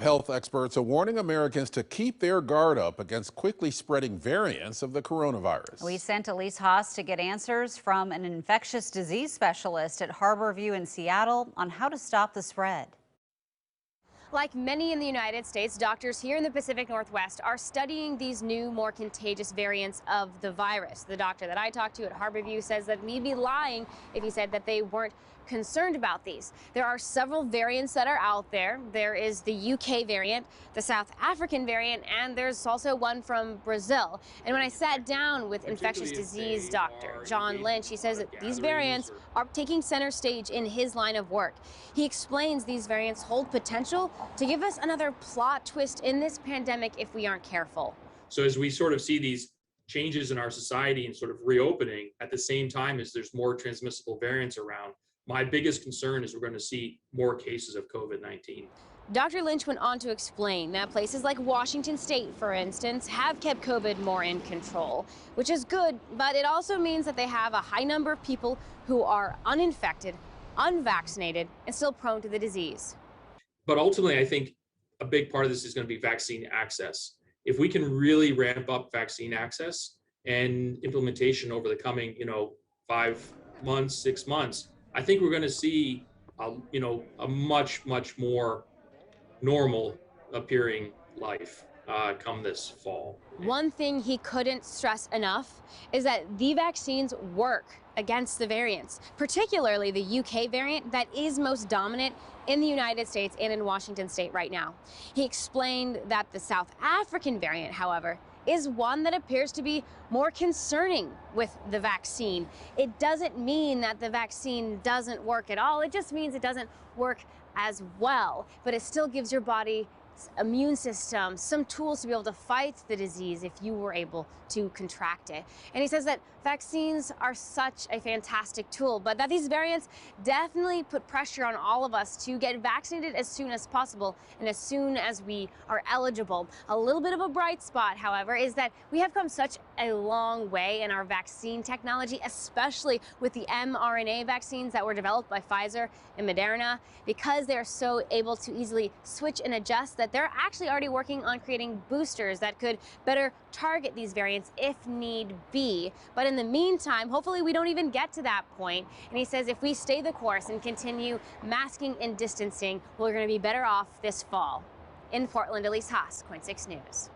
Health experts are warning Americans to keep their guard up against quickly spreading variants of the We coronavirus. sent Elise Haas to get answers from an infectious disease specialist at Harborview in Seattle on how to stop the spread. Like many in the United States, doctors here in the Pacific Northwest are studying these new, more contagious variants of the virus. The doctor that I talked to at Harborview says that we'd be lying if he said that they weren't concerned about these. There are several variants that are out there. There is the UK variant, the South African variant, and there's also one from Brazil. And when I sat down with infectious disease doctor John Lynch, he says that these variants are taking center stage in his line of work. He explains these variants hold potential to give us another plot twist in this pandemic if we aren't careful. So as we sort of see these changes in our society and sort of reopening at the same time as there's more transmissible variants around, my biggest concern is we're going to see more cases of COVID-19. Dr. Lynch went on to explain that places like Washington State, for instance, have kept COVID more in control, which is good, but it also means that they have a high number of people who are uninfected, unvaccinated, and still prone to the disease. But ultimately, I think a big part of this is going to be vaccine access. If we can really ramp up vaccine access and implementation over the coming, 5 months, 6 months, I think we're going to see, a much, much more normal appearing life come this fall. One thing he couldn't stress enough is that the vaccines work against the variants, particularly the UK variant that is most dominant in the United States and in Washington State right now. He explained that the South African variant, however, is one that appears to be more concerning with the vaccine. It doesn't mean that the vaccine doesn't work at all. It just means it doesn't work as well, but it still gives your body immune system some tools to be able to fight the disease if you were able to contract it. And he says that vaccines are such a fantastic tool, but that these variants definitely put pressure on all of us to get vaccinated as soon as possible and as soon as we are eligible. A little bit of a bright spot, however, is that we have come such a long way in our vaccine technology, especially with the mRNA vaccines that were developed by Pfizer and Moderna, because they're so able to easily switch and adjust, that they're actually already working on creating boosters that could better target these variants if need be. But in the meantime, hopefully we don't even get to that point. And he says if we stay the course and continue masking and distancing, we're going to be better off this fall. In Portland, Elise Haas, KOIN 6 News.